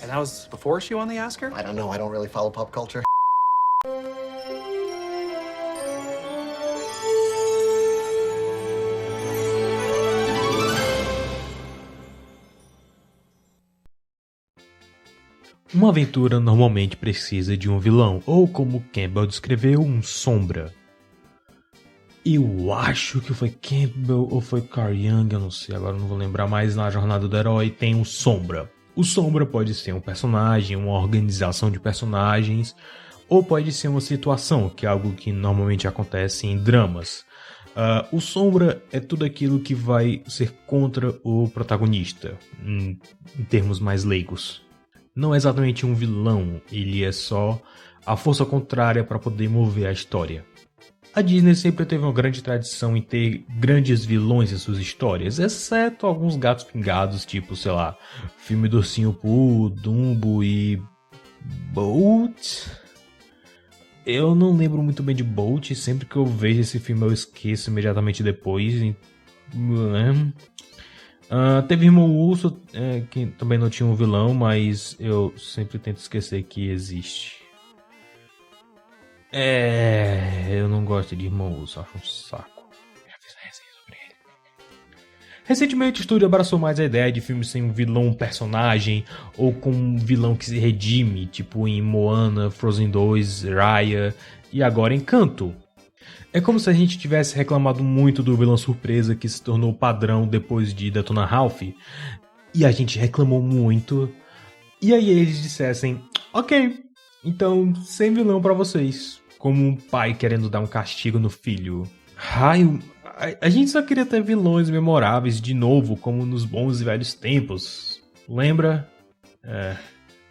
And that was before she won the Oscar? I don't know. I don't really follow pop culture. Uma aventura normalmente precisa de um vilão, ou como Campbell descreveu, um sombra. Eu acho que foi Campbell ou foi Carl Jung, eu não sei, agora não vou lembrar mais. Na jornada do herói tem um sombra. O sombra pode ser um personagem, uma organização de personagens, ou pode ser uma situação, que é algo que normalmente acontece em dramas. O sombra é tudo aquilo que vai ser contra o protagonista, em termos mais leigos. Não é exatamente um vilão, ele é só a força contrária para poder mover a história. A Disney sempre teve uma grande tradição em ter grandes vilões em suas histórias, exceto alguns gatos pingados, tipo, sei lá, filme do Ursinho Pooh, Dumbo e Bolt. Eu não lembro muito bem de Bolt, sempre que eu vejo esse filme eu esqueço imediatamente depois. Teve Irmão Urso, que também não tinha um vilão, mas eu sempre tento esquecer que existe. Eu não gosto de Irmão Urso, acho um saco. Já fiz a resenha sobre ele. Recentemente o estúdio abraçou mais a ideia de filmes sem um vilão, um personagem, ou com um vilão que se redime, tipo em Moana, Frozen 2, Raya e agora Encanto. É como se a gente tivesse reclamado muito do vilão surpresa que se tornou padrão depois de Detona Ralph. E a gente reclamou muito. E aí eles dissessem, ok, então sem vilão pra vocês. Como um pai querendo dar um castigo no filho. Raio, a gente só queria ter vilões memoráveis de novo, como nos bons e velhos tempos. Lembra?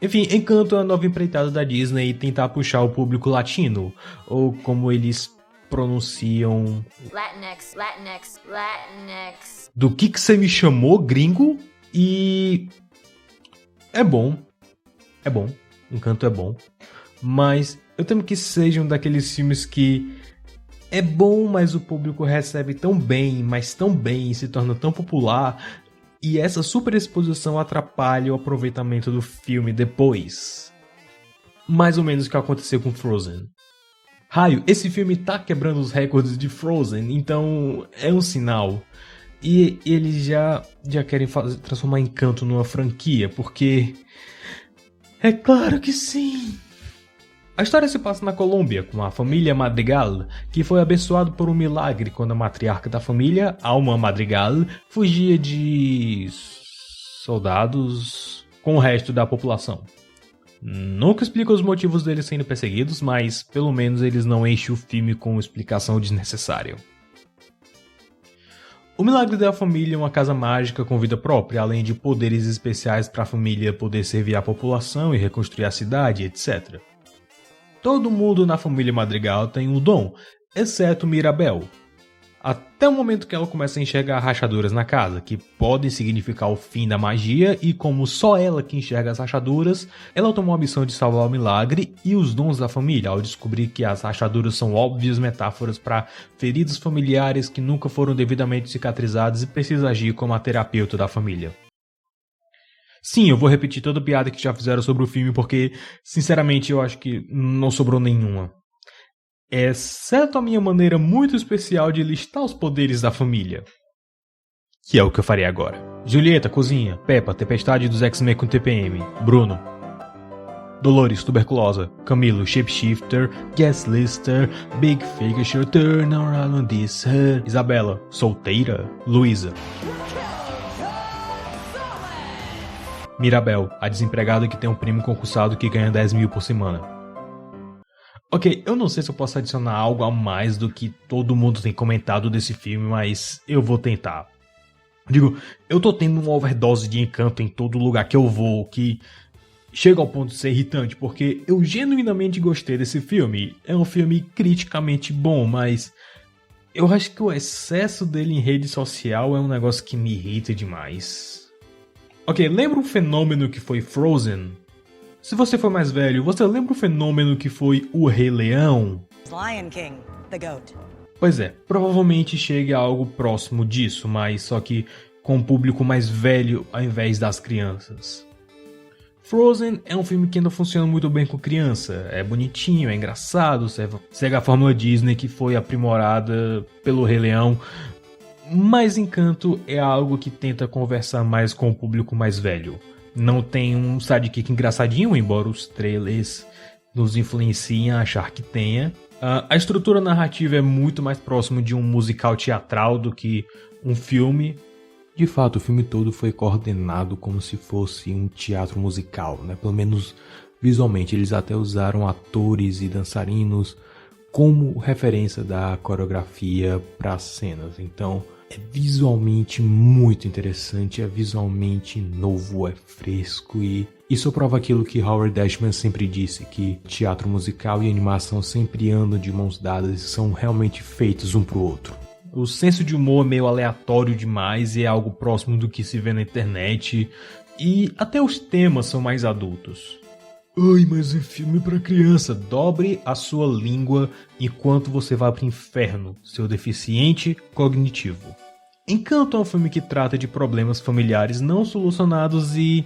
Enfim, Encanto é a nova empreitada da Disney e tentar puxar o público latino. Ou como eles pronunciam... Latinx. Do que você me chamou, gringo? E... É bom. Encanto é bom. Mas eu temo que seja um daqueles filmes que... É bom, mas o público recebe tão bem, mas tão bem, e se torna tão popular... E essa superexposição atrapalha o aproveitamento do filme depois. Mais ou menos o que aconteceu com Frozen. Raio, esse filme tá quebrando os recordes de Frozen, então é um sinal. E eles já querem transformar Encanto numa franquia, porque... É claro que sim! A história se passa na Colômbia, com a família Madrigal, que foi abençoado por um milagre quando a matriarca da família, Alma Madrigal, fugia de... soldados com o resto da população. Nunca explica os motivos deles sendo perseguidos, mas pelo menos eles não enchem o filme com explicação desnecessária. O milagre da família é uma casa mágica com vida própria, além de poderes especiais para a família poder servir a população e reconstruir a cidade, etc. Todo mundo na família Madrigal tem um dom, exceto Mirabel. Até o momento que ela começa a enxergar rachaduras na casa, que podem significar o fim da magia, e como só ela que enxerga as rachaduras, ela tomou a missão de salvar o milagre e os dons da família, ao descobrir que as rachaduras são óbvias metáforas para feridas familiares que nunca foram devidamente cicatrizadas e precisa agir como a terapeuta da família. Sim, eu vou repetir toda a piada que já fizeram sobre o filme, porque, sinceramente, eu acho que não sobrou nenhuma. Exceto a minha maneira muito especial de listar os poderes da família. Que é o que eu farei agora. Julieta, cozinha. Peppa, tempestade dos X-Men com TPM. Bruno. Dolores, tuberculosa. Camilo, shapeshifter. Guest lister. Big figure, turn around on this her. Isabela, solteira. Luísa. Mirabel, a desempregada que tem um primo concursado que ganha 10 mil por semana. Ok, eu não sei se eu posso adicionar algo a mais do que todo mundo tem comentado desse filme, mas eu vou tentar. Digo, eu tô tendo uma overdose de Encanto em todo lugar que eu vou, que chega ao ponto de ser irritante, porque eu genuinamente gostei desse filme. É um filme criticamente bom, mas eu acho que o excesso dele em rede social é um negócio que me irrita demais. Ok, lembra o fenômeno que foi Frozen? Se você for mais velho, você lembra o fenômeno que foi o Rei Leão? Lion King, the goat. Pois é, provavelmente chegue a algo próximo disso, mas só que com um público mais velho ao invés das crianças. Frozen é um filme que ainda funciona muito bem com criança. É bonitinho, é engraçado, segue a fórmula Disney que foi aprimorada pelo Rei Leão. Mas Encanto é algo que tenta conversar mais com o público mais velho. Não tem um sidekick engraçadinho, embora os trailers nos influenciem a achar que tenha. A estrutura narrativa é muito mais próximo de um musical teatral do que um filme. De fato, o filme todo foi coordenado como se fosse um teatro musical, né? Pelo menos visualmente. Eles até usaram atores e dançarinos como referência da coreografia para as cenas. Então, é visualmente muito interessante, é visualmente novo, é fresco e isso prova aquilo que Howard Ashman sempre disse, que teatro musical e animação sempre andam de mãos dadas e são realmente feitos um pro outro. O senso de humor é meio aleatório demais e é algo próximo do que se vê na internet, e até os temas são mais adultos. Ai, mas é filme pra criança. Dobre a sua língua enquanto você vai pro inferno, seu deficiente cognitivo. Encanto é um filme que trata de problemas familiares não solucionados e...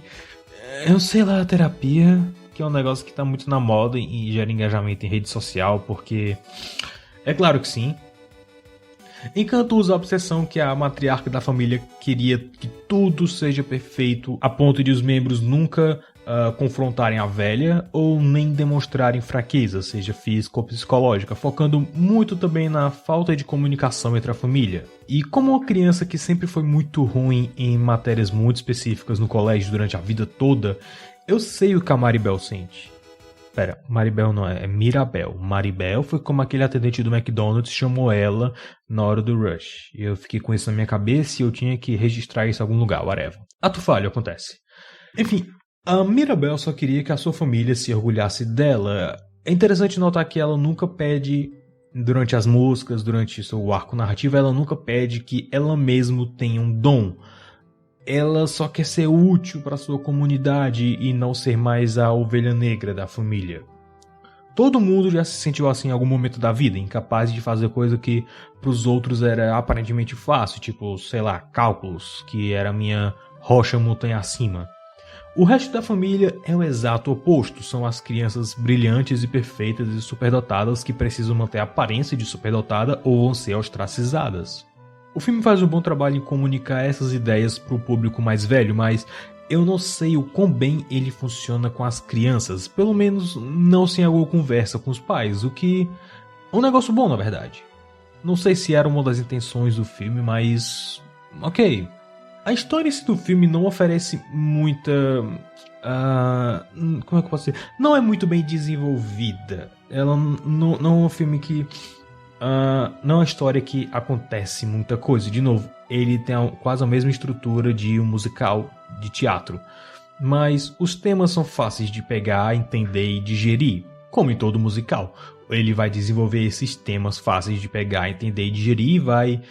eu sei lá, terapia, que é um negócio que tá muito na moda e gera engajamento em rede social, porque... é claro que sim. Encanto usa a obsessão que a matriarca da família queria que tudo seja perfeito, a ponto de os membros nunca confrontarem a velha ou nem demonstrarem fraqueza, seja física ou psicológica, focando muito também na falta de comunicação entre a família. E como uma criança que sempre foi muito ruim em matérias muito específicas no colégio durante a vida toda, eu sei o que a Maribel sente. Pera, Maribel não, é Mirabel. Maribel foi como aquele atendente do McDonald's chamou ela na hora do rush. E eu fiquei com isso na minha cabeça e eu tinha que registrar isso em algum lugar, whatever. Ato falho, acontece. Enfim, a Mirabel só queria que a sua família se orgulhasse dela. É interessante notar que ela nunca pede, durante as músicas, durante seu arco narrativo, ela nunca pede que ela mesma tenha um dom. Ela só quer ser útil para sua comunidade e não ser mais a ovelha negra da família. Todo mundo já se sentiu assim em algum momento da vida, incapaz de fazer coisa que para os outros era aparentemente fácil, tipo, sei lá, cálculos, que era a minha rocha montanha acima. O resto da família é o exato oposto, são as crianças brilhantes e perfeitas e superdotadas que precisam manter a aparência de superdotada ou vão ser ostracizadas. O filme faz um bom trabalho em comunicar essas ideias para o público mais velho, mas eu não sei o quão bem ele funciona com as crianças, pelo menos não sem alguma conversa com os pais, o que é um negócio bom na verdade. Não sei se era uma das intenções do filme, mas... ok. A história em si do filme não oferece muita... como é que eu posso dizer? Não é muito bem desenvolvida. Ela não é um filme que... não é uma história que acontece muita coisa. De novo, ele tem quase a mesma estrutura de um musical de teatro. Mas os temas são fáceis de pegar, entender e digerir, como em todo musical. Ele vai desenvolver esses temas fáceis de pegar, entender e digerir e vai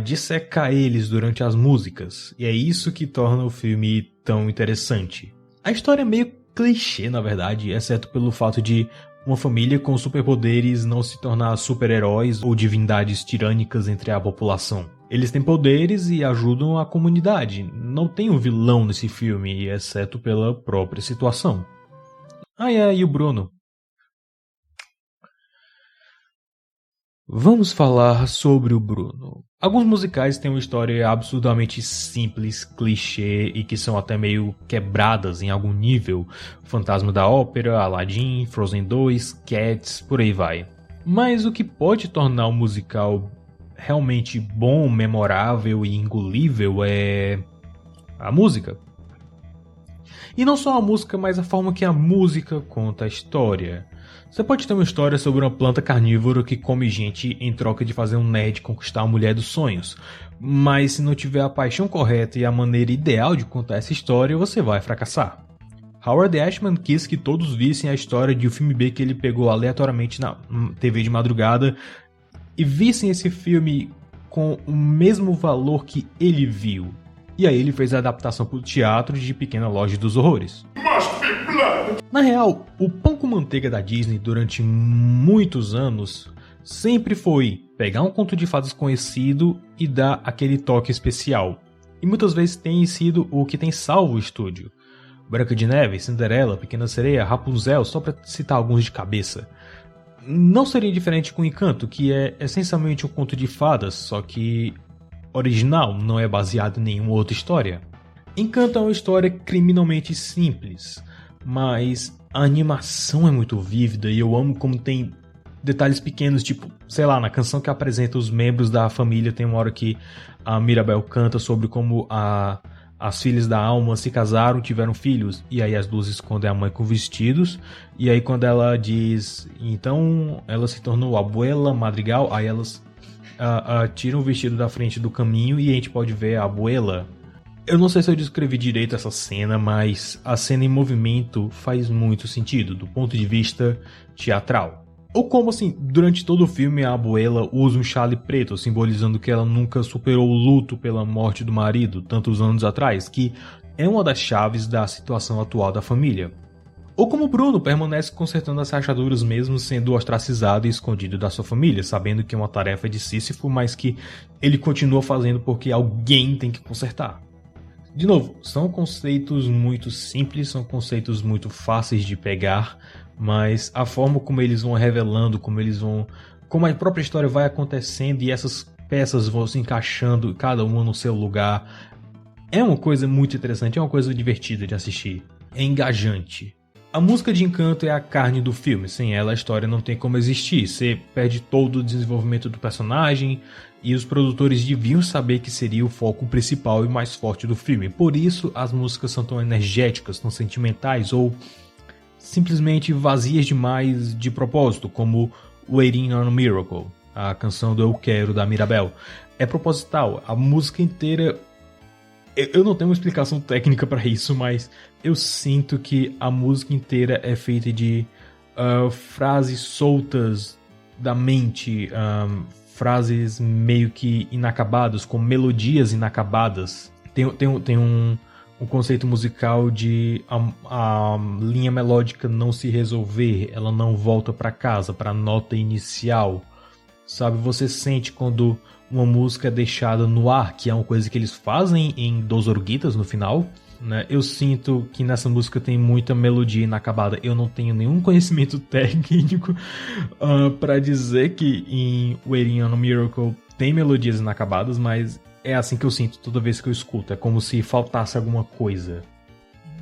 dissecar eles durante as músicas. E é isso que torna o filme tão interessante. A história é meio clichê, na verdade, exceto pelo fato de uma família com superpoderes não se tornar super-heróis ou divindades tirânicas entre a população. Eles têm poderes e ajudam a comunidade. Não tem um vilão nesse filme, exceto pela própria situação. E o Bruno? Vamos falar sobre o Bruno. Alguns musicais têm uma história absurdamente simples, clichê e que são até meio quebradas em algum nível. Fantasma da Ópera, Aladdin, Frozen 2, Cats, por aí vai. Mas o que pode tornar um musical realmente bom, memorável e engolível é a música. E não só a música, mas a forma que a música conta a história. Você pode ter uma história sobre uma planta carnívora que come gente em troca de fazer um nerd conquistar a mulher dos sonhos. Mas se não tiver a paixão correta e a maneira ideal de contar essa história, você vai fracassar. Howard Ashman quis que todos vissem a história de um filme B que ele pegou aleatoriamente na TV de madrugada e vissem esse filme com o mesmo valor que ele viu. E aí ele fez a adaptação para o teatro de Pequena Loja dos Horrores. Na real, o pão com manteiga da Disney durante muitos anos sempre foi pegar um conto de fadas conhecido e dar aquele toque especial. E muitas vezes tem sido o que tem salvo o estúdio. Branca de Neve, Cinderela, Pequena Sereia, Rapunzel, só pra citar alguns de cabeça. Não seria diferente com Encanto, que é essencialmente um conto de fadas, só que original, não é baseado em nenhuma outra história. Encanto é uma história criminalmente simples, mas a animação é muito vívida e eu amo como tem detalhes pequenos, tipo, sei lá, na canção que apresenta os membros da família, tem uma hora que a Mirabel canta sobre como as filhas da alma se casaram, tiveram filhos, e aí as duas escondem a mãe com vestidos, e aí quando ela diz, então ela se tornou abuela madrigal, aí elas tiram o vestido da frente do caminho e a gente pode ver a abuela. Eu não sei se eu descrevi direito essa cena, mas a cena em movimento faz muito sentido, do ponto de vista teatral. Ou como assim, durante todo o filme a abuela usa um chale preto, simbolizando que ela nunca superou o luto pela morte do marido, tantos anos atrás, que é uma das chaves da situação atual da família. Ou como Bruno permanece consertando as rachaduras mesmo sendo ostracizado e escondido da sua família, sabendo que é uma tarefa de Sísifo, mas que ele continua fazendo porque alguém tem que consertar. De novo, são conceitos muito simples, são conceitos muito fáceis de pegar, mas a forma como eles vão revelando, como a própria história vai acontecendo e essas peças vão se encaixando, cada uma no seu lugar, é uma coisa muito interessante, é uma coisa divertida de assistir, é engajante. A música de Encanto é a carne do filme, sem ela a história não tem como existir, você perde todo o desenvolvimento do personagem e os produtores deviam saber que seria o foco principal e mais forte do filme, por isso as músicas são tão energéticas, tão sentimentais ou simplesmente vazias demais de propósito, como Waiting on a Miracle, a canção do Eu Quero da Mirabel. É proposital, a música inteira. Eu não tenho uma explicação técnica para isso, mas eu sinto que a música inteira é feita de frases soltas da mente, frases meio que inacabadas, com melodias inacabadas. Tem um conceito musical de a linha melódica não se resolver, ela não volta para casa, para a nota inicial. Sabe, você sente quando uma música é deixada no ar, que é uma coisa que eles fazem em Dos Oruguitas no final, né? Eu sinto que nessa música tem muita melodia inacabada. Eu não tenho nenhum conhecimento técnico para dizer que em Waiting on a Miracle tem melodias inacabadas, mas é assim que eu sinto toda vez que eu escuto. É como se faltasse alguma coisa.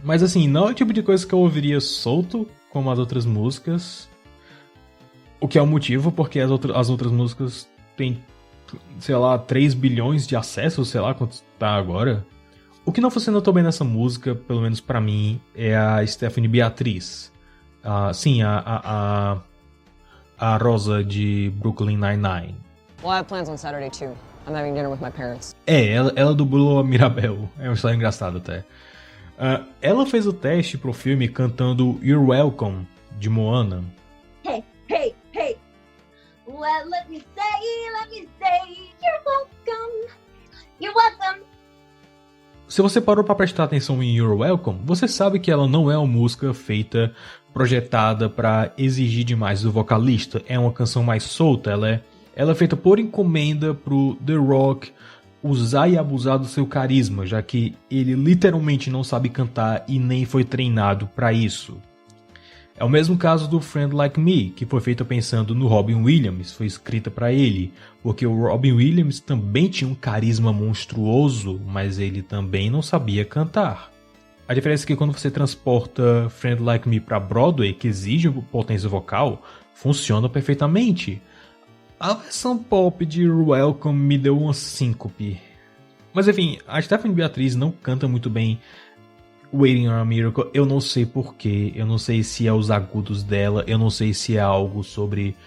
Mas assim, não é o tipo de coisa que eu ouviria solto, como as outras músicas. O que é o motivo, porque as outras músicas têm, sei lá, 3 bilhões de acessos, sei lá quanto tá agora. O que não funciona tão bem nessa música, pelo menos pra mim, é a Stephanie Beatriz. Sim, a Rosa de Brooklyn Nine-Nine. Well, I have plans on Saturday too. I'm having dinner with my parents. Ela dublou a Mirabel. É uma história engraçada até. Ela fez o teste pro filme cantando You're Welcome, de Moana. Hey, hey, hey. Well, let me say, you're welcome. You're welcome. Se você parou pra prestar atenção em You're Welcome, você sabe que ela não é uma música feita, projetada pra exigir demais do vocalista. É uma canção mais solta, ela é feita por encomenda pro The Rock usar e abusar do seu carisma, já que ele literalmente não sabe cantar e nem foi treinado pra isso. É o mesmo caso do Friend Like Me, que foi feita pensando no Robin Williams, foi escrita para ele, porque o Robin Williams também tinha um carisma monstruoso, mas ele também não sabia cantar. A diferença é que quando você transporta Friend Like Me para Broadway, que exige potência vocal, funciona perfeitamente. A versão pop de Welcome me deu uma síncope. Mas enfim, a Stephanie Beatriz não canta muito bem Waiting on a Miracle, eu não sei porquê, eu não sei se é os agudos dela, eu não sei se é algo sobre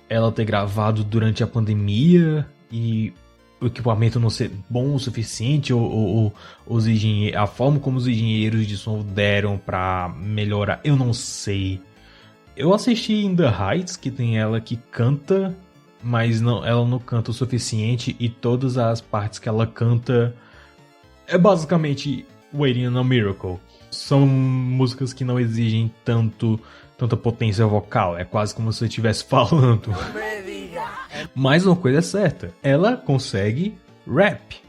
ela ter gravado durante a pandemia e o equipamento não ser bom o suficiente ou a forma como os engenheiros de som deram pra melhorar, eu não sei. Eu assisti In The Heights, que tem ela que canta, mas ela não canta o suficiente e todas as partes que ela canta é basicamente Waiting on a Miracle. São músicas que não exigem tanta potência vocal. É quase como se você estivesse falando. Mas uma coisa é certa. Ela consegue rap.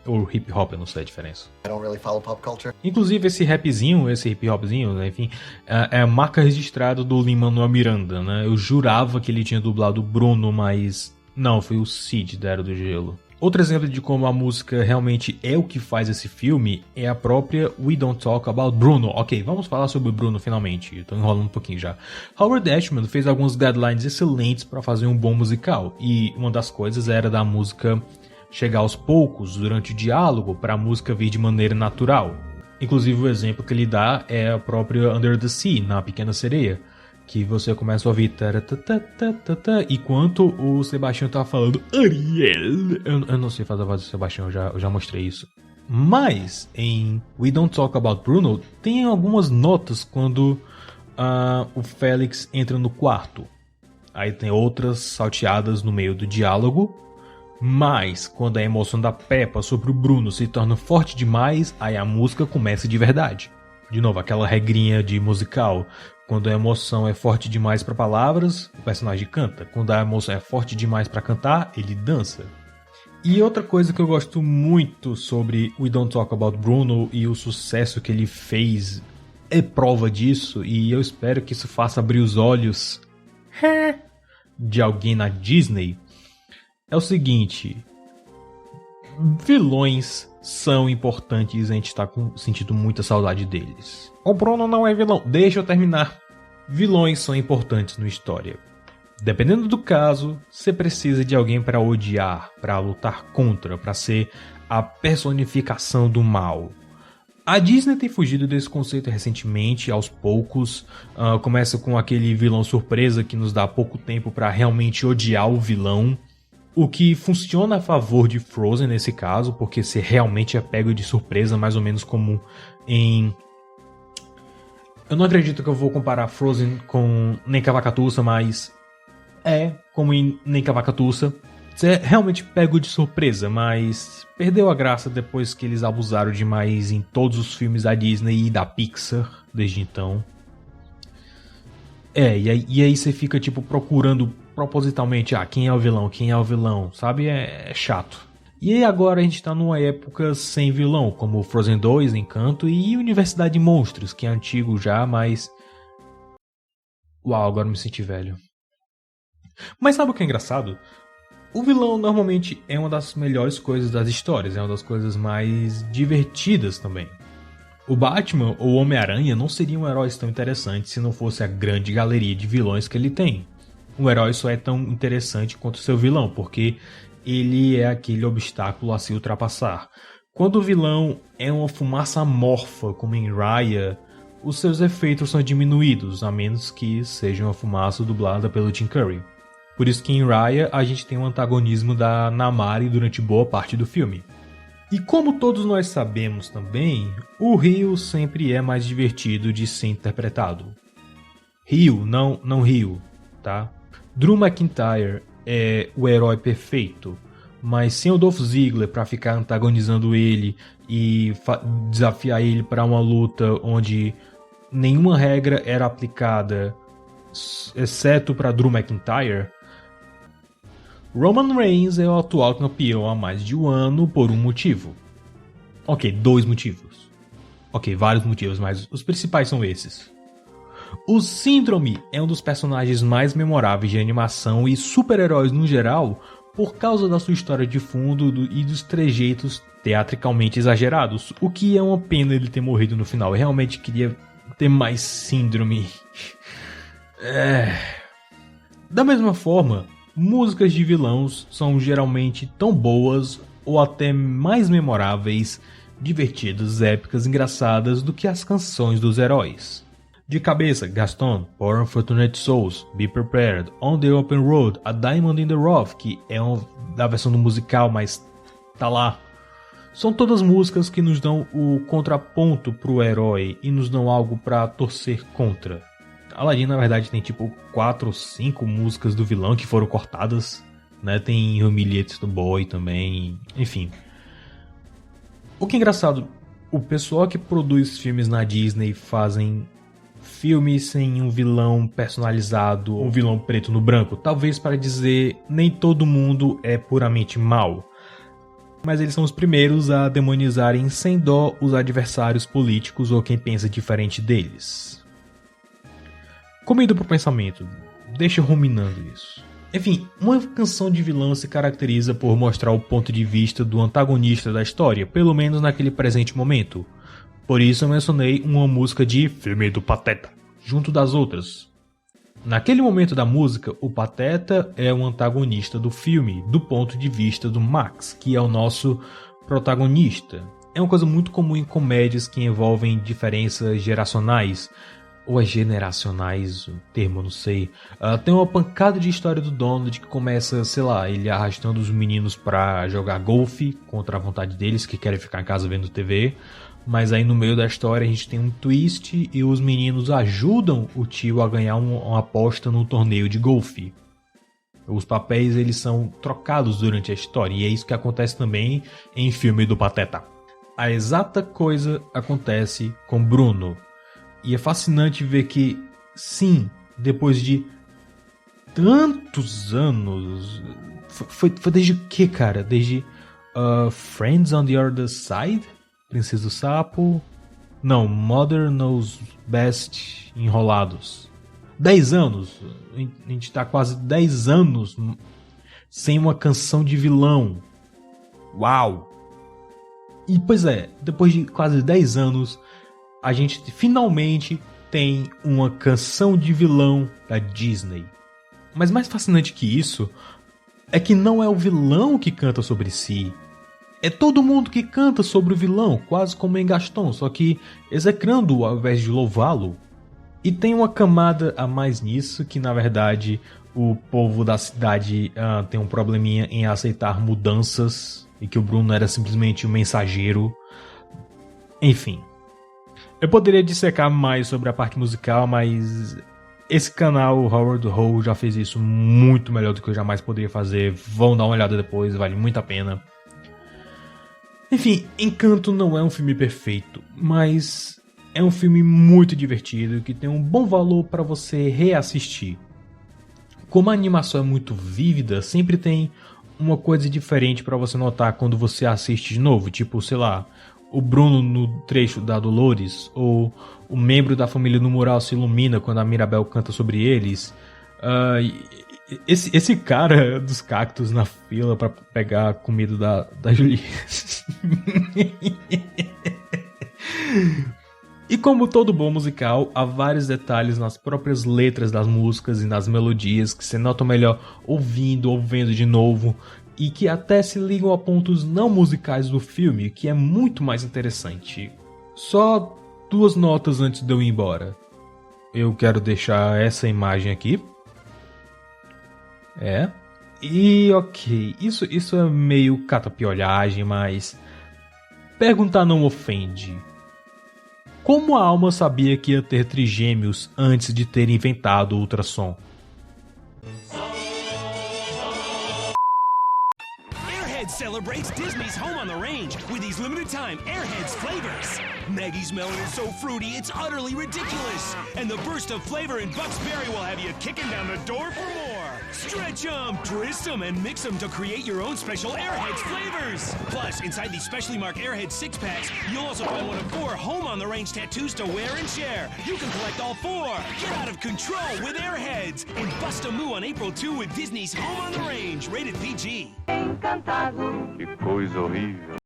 Ou hip hop, eu não sei a diferença. I don't really follow pop culture. Inclusive esse rapzinho, esse hip hopzinho, né, enfim, é a marca registrada do Lin-Manuel Miranda, né? Eu jurava que ele tinha dublado o Bruno, mas não, foi o Cid da Era do Gelo. Outro exemplo de como a música realmente é o que faz esse filme é a própria We Don't Talk About Bruno. Ok, vamos falar sobre o Bruno finalmente, eu tô enrolando um pouquinho já. Howard Ashman fez alguns guidelines excelentes para fazer um bom musical, e uma das coisas era da música chegar aos poucos durante o diálogo para a música vir de maneira natural. Inclusive o exemplo que ele dá é a própria Under the Sea, na Pequena Sereia, que você começa a ouvir enquanto o Sebastião tá falando Ariel. Eu não sei fazer a voz do Sebastião, eu já mostrei isso. Mas em We Don't Talk About Bruno tem algumas notas quando o Félix entra no quarto. Aí tem outras salteadas no meio do diálogo. Mas quando a emoção da Peppa sobre o Bruno se torna forte demais, aí a música começa de verdade. De novo, aquela regrinha de musical. Quando a emoção é forte demais para palavras, o personagem canta. Quando a emoção é forte demais para cantar, ele dança. E outra coisa que eu gosto muito sobre We Don't Talk About Bruno e o sucesso que ele fez é prova disso, e eu espero que isso faça abrir os olhos de alguém na Disney. É o seguinte: vilões são importantes, a gente tá sentindo muita saudade deles. O Bruno não é vilão. Deixa eu terminar. Vilões são importantes na história. Dependendo do caso, você precisa de alguém para odiar, para lutar contra, para ser a personificação do mal. A Disney tem fugido desse conceito recentemente, aos poucos. Começa com aquele vilão surpresa que nos dá pouco tempo para realmente odiar o vilão. O que funciona a favor de Frozen nesse caso, porque você realmente é pego de surpresa, mais ou menos como em... Eu não acredito que eu vou comparar Frozen com Nem Cavacatuça, mas é como em Nem Cavacatuça. Você é realmente pego de surpresa, mas perdeu a graça depois que eles abusaram demais em todos os filmes da Disney e da Pixar desde então. E aí você fica tipo procurando propositalmente, quem é o vilão, sabe? É chato. E aí agora a gente tá numa época sem vilão, como Frozen 2, Encanto e Universidade de Monstros, que é antigo já, mas... Uau, agora me senti velho. Mas sabe o que é engraçado? O vilão normalmente é uma das melhores coisas das histórias, é uma das coisas mais divertidas também. O Batman ou o Homem-Aranha não seriam heróis tão interessantes se não fosse a grande galeria de vilões que ele tem. Um herói só é tão interessante quanto seu vilão, porque ele é aquele obstáculo a se ultrapassar. Quando o vilão é uma fumaça amorfa, como em Raya, os seus efeitos são diminuídos, a menos que seja uma fumaça dublada pelo Tim Curry. Por isso que em Raya a gente tem o antagonismo da Namaari durante boa parte do filme. E como todos nós sabemos também, o Rio sempre é mais divertido de ser interpretado. Rio, não Rio, tá? Drew McIntyre é o herói perfeito, mas sem o Dolph Ziggler para ficar antagonizando ele e desafiar ele para uma luta onde nenhuma regra era aplicada, exceto para Drew McIntyre, Roman Reigns é o atual campeão há mais de um ano por um motivo. Ok, 2 motivos. Ok, vários motivos, mas os principais são esses. O Síndrome é um dos personagens mais memoráveis de animação e super-heróis no geral por causa da sua história de fundo e dos trejeitos teatricalmente exagerados, o que é uma pena ele ter morrido no final. Eu realmente queria ter mais Síndrome. Da mesma forma, músicas de vilões são geralmente tão boas ou até mais memoráveis, divertidas, épicas, engraçadas do que as canções dos heróis. De cabeça, Gaston, Poor Unfortunate Souls, Be Prepared, On the Open Road, A Diamond in the Rough, que é da versão do musical, mas tá lá. São todas músicas que nos dão o contraponto pro herói e nos dão algo pra torcer contra. Aladdin, na verdade, tem tipo 4 ou 5 músicas do vilão que foram cortadas, né? Tem Humiliates do Boy também, enfim. O que é engraçado, o pessoal que produz filmes na Disney fazem filmes sem um vilão personalizado, um vilão preto no branco, talvez para dizer nem todo mundo é puramente mal. mas eles são os primeiros a demonizarem sem dó os adversários políticos ou quem pensa diferente deles. Comida pro pensamento, deixa ruminando isso. Enfim, uma canção de vilão se caracteriza por mostrar o ponto de vista do antagonista da história, pelo menos naquele presente momento. Por isso eu mencionei uma música de Filme do Pateta, junto das outras. Naquele momento da música, o Pateta é o antagonista do filme, do ponto de vista do Max, que é o nosso protagonista. É uma coisa muito comum em comédias que envolvem diferenças geracionais, ou generacionais, o termo, não sei. Tem uma pancada de história do Donald que começa, sei lá, ele arrastando os meninos pra jogar golfe contra a vontade deles, que querem ficar em casa vendo TV. Mas aí no meio da história a gente tem um twist e os meninos ajudam o tio a ganhar uma aposta no torneio de golfe. Os papéis eles são trocados durante a história e é isso que acontece também em Filme do Pateta. A exata coisa acontece com Bruno. E é fascinante ver que, sim, depois de tantos anos... Foi desde o que, cara? Desde Friends on the Other Side? Princesa do Sapo... Não, Mother Knows Best Enrolados. 10 anos. A gente tá quase 10 anos sem uma canção de vilão. Uau! E, pois é, depois de quase 10 anos... a gente finalmente tem uma canção de vilão da Disney. Mas mais fascinante que isso é que não é o vilão que canta sobre si. É todo mundo que canta sobre o vilão, quase como em Gaston, só que execrando-o ao invés de louvá-lo. E tem uma camada a mais nisso, que na verdade o povo da cidade tem um probleminha em aceitar mudanças, e que o Bruno era simplesmente um mensageiro. Enfim. Eu poderia dissecar mais sobre a parte musical, mas esse canal, o Howard Ho, já fez isso muito melhor do que eu jamais poderia fazer. Vão dar uma olhada depois, vale muito a pena. Enfim, Encanto não é um filme perfeito, mas é um filme muito divertido que tem um bom valor para você reassistir. Como a animação é muito vívida, sempre tem uma coisa diferente para você notar quando você assiste de novo, tipo, sei lá, o Bruno no trecho da Dolores, ou o membro da família no mural se ilumina quando a Mirabel canta sobre eles. Esse cara dos cactos na fila pra pegar a comida da Juliette. E como todo bom musical, há vários detalhes nas próprias letras das músicas e nas melodias que você nota melhor ouvindo ou vendo de novo, e que até se ligam a pontos não musicais do filme, que é muito mais interessante. Só 2 notas antes de eu ir embora. Eu quero deixar essa imagem aqui. E ok, isso é meio catapiolhagem, mas perguntar não ofende. Como a Alma sabia que ia ter trigêmeos antes de ter inventado o ultrassom? Celebrates Disney's Home on the Range with these limited-time Airheads flavors. Maggie's melon is so fruity, it's utterly ridiculous. And the burst of flavor in Buck's Berry will have you kicking down the door for more. Stretch them, twist them, and mix them to create your own special Airheads flavors. Plus, inside these specially marked Airheads 6-packs, you'll also find one of 4 Home on the Range tattoos to wear and share. You can collect all 4. Get out of control with Airheads. And bust a moo on April 2 with Disney's Home on the Range, rated PG. Que coisa horrível.